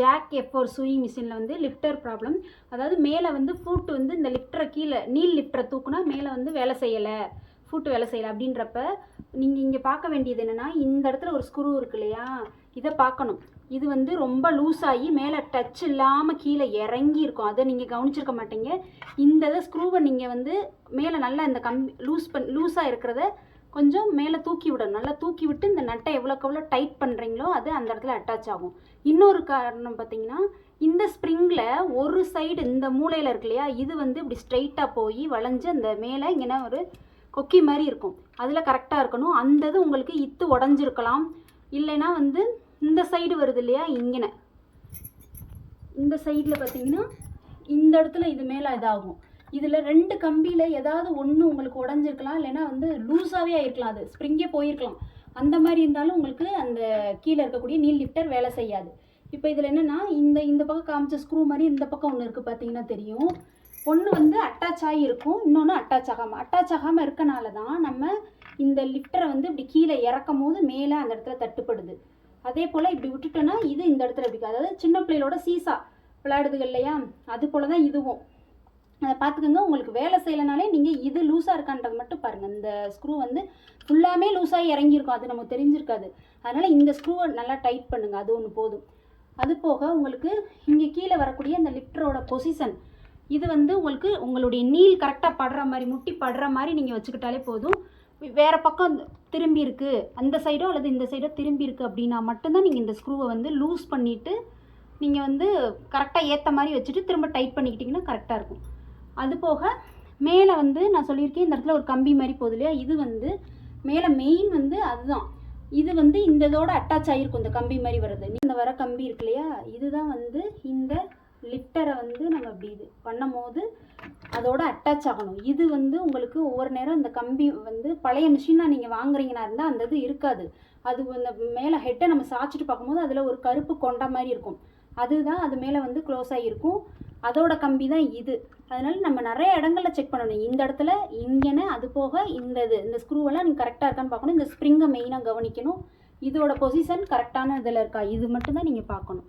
Jack F4 chewing மிஷினில் வந்து lift her problem. அதாவது மேலே வந்து ஃபூட் வந்து இந்த லிஃப்டரை கீழே நீல் லிஃப்டரை தூக்குனா மேலே வந்து வேலை செய்யலை, ஃபூட்டு வேலை செய்யலை அப்படின்றப்ப நீங்கள் இங்கே பார்க்க வேண்டியது என்னென்னா, இந்த இடத்துல ஒரு ஸ்க்ரூ இருக்கு இல்லையா, இதை பார்க்கணும். இது வந்து ரொம்ப லூஸ் ஆகி மேலே டச் இல்லாமல் கீழே இறங்கி இருக்கும். அதை நீங்கள் கவனிச்சிருக்க மாட்டீங்க. இந்த ஸ்க்ரூவை நீங்கள் வந்து மேலே நல்லா இந்த லூஸாக இருக்கிறத கொஞ்சம் மேலே தூக்கி விடணும். நல்லா தூக்கி விட்டு இந்த நட்டை எவ்வளோக்கு எவ்வளோ டைட் பண்ணுறீங்களோ அது அந்த இடத்துல அட்டாச் ஆகும். இன்னொரு காரணம் பார்த்தீங்கன்னா, இந்த ஸ்ப்ரிங்கில் ஒரு சைடு இந்த மூலையில் இருக்கு இல்லையா, இது வந்து இப்படி ஸ்ட்ரைட்டாக போய் வளைஞ்சு அந்த மேலே இங்கே ஒரு கொக்கி மாதிரி இருக்கும், அதில் கரெக்டாக இருக்கணும். அந்த இது உங்களுக்கு இத்து உடஞ்சிருக்கலாம். இல்லைன்னா வந்து இந்த சைடு வருது இல்லையா, இங்கே இந்த சைடில் பார்த்தீங்கன்னா இந்த இடத்துல இது மேலே இதாகும். இதில் 2 கம்பியில் ஏதாவது ஒன்று உங்களுக்கு உடஞ்சிருக்கலாம், இல்லைன்னா வந்து லூஸாகவே ஆகிருக்கலாம், அது ஸ்ப்ரிங்கே போயிருக்கலாம். அந்த மாதிரி இருந்தாலும் உங்களுக்கு அந்த கீழே இருக்கக்கூடிய நீல் லிஃப்டர் வேலை செய்யாது. இப்போ இதில் என்னென்னா, இந்த பக்கம் காமிச்ச ஸ்க்ரூ மாதிரி இந்த பக்கம் ஒன்று இருக்குது பார்த்தீங்கன்னா தெரியும். ஒன்று வந்து அட்டாச் ஆகி இருக்கும், இன்னொன்று அட்டாச் ஆகாமல் இருக்கனால தான் நம்ம இந்த லிஃப்டரை வந்து இப்படி கீழே இறக்கும் போது மேலே அந்த இடத்துல தட்டுப்படுது. அதே போல் இப்படி விட்டுட்டோன்னா இது இந்த இடத்துல இப்படி, அதாவது சின்ன பிள்ளைகளோட சீசா விளையாடுதுகள் இல்லையா, அது போல் தான் இதுவும். அதை பார்த்துக்கோங்க. உங்களுக்கு வேலை செய்யலைனாலே நீங்கள் இது லூஸாக இருக்கான்றது மட்டும் பாருங்கள். இந்த ஸ்க்ரூ வந்து ஃபுல்லாமே லூஸாகி இறங்கியிருக்கும், அது நமக்கு தெரிஞ்சிருக்காது. அதனால் இந்த ஸ்க்ரூவை நல்லா டைட் பண்ணுங்கள், அது ஒன்று போதும். அது போக உங்களுக்கு இங்கே கீழே வரக்கூடிய அந்த லிஃப்டரோட பொசிஷன், இது வந்து உங்களுடைய நீல் கரெக்டாக படுற மாதிரி, முட்டி படுற மாதிரி நீங்கள் வச்சுக்கிட்டாலே போதும். வேறு பக்கம் திரும்பி இருக்குது, அந்த சைடோ அல்லது இந்த சைடோ திரும்பி இருக்குது அப்படின்னா மட்டும்தான் நீங்கள் இந்த ஸ்க்ரூவை வந்து லூஸ் பண்ணிவிட்டு நீங்கள் வந்து கரெக்டாக ஏற்ற மாதிரி வச்சுட்டு திரும்ப டைட் பண்ணிக்கிட்டிங்கன்னா கரெக்டாக இருக்கும். அது போக மேலே வந்து நான் சொல்லியிருக்கேன், இந்த இடத்துல ஒரு கம்பி மாதிரி போகுது இல்லையா, இது வந்து மேலே மெயின் வந்து அதுதான். இது வந்து இந்த இதோட அட்டாச் ஆகிருக்கும், இந்த கம்பி மாதிரி வருது. இந்த வர கம்பி இருக்கு இல்லையா, இதுதான் வந்து இந்த லிஃப்டரை வந்து நம்ம இப்படி இது பண்ணும் போது அதோட அட்டாச் ஆகணும். இது வந்து உங்களுக்கு ஒவ்வொரு நேரம் இந்த கம்பி வந்து பழைய மிஷினாக நீங்கள் வாங்குறீங்கன்னா இருந்தால் அந்த இது இருக்காது. அது இந்த மேலே ஹெட்டை நம்ம சாய்ச்சிட்டு பார்க்கும்போது அதில் ஒரு கருப்பு கொண்ட மாதிரி இருக்கும், அதுதான் அது மேலே வந்து க்ளோஸ் ஆகியிருக்கும். அதோட கம்பி தான் இது. அதனால் நம்ம நிறைய இடங்களில் செக் பண்ணணும். இந்த இடத்துல இங்கேன்னு, அது போக இந்த ஸ்க்ரூவெல்லாம் நீங்கள் கரெக்டாக இருக்கான்னு பார்க்கணும். இந்த ஸ்ப்ரிங்கை மெயினாக கவனிக்கணும். இதோட பொசிஷன் கரெக்டான இதில் இருக்கா, இது மட்டும்தான் நீங்கள் பார்க்கணும்.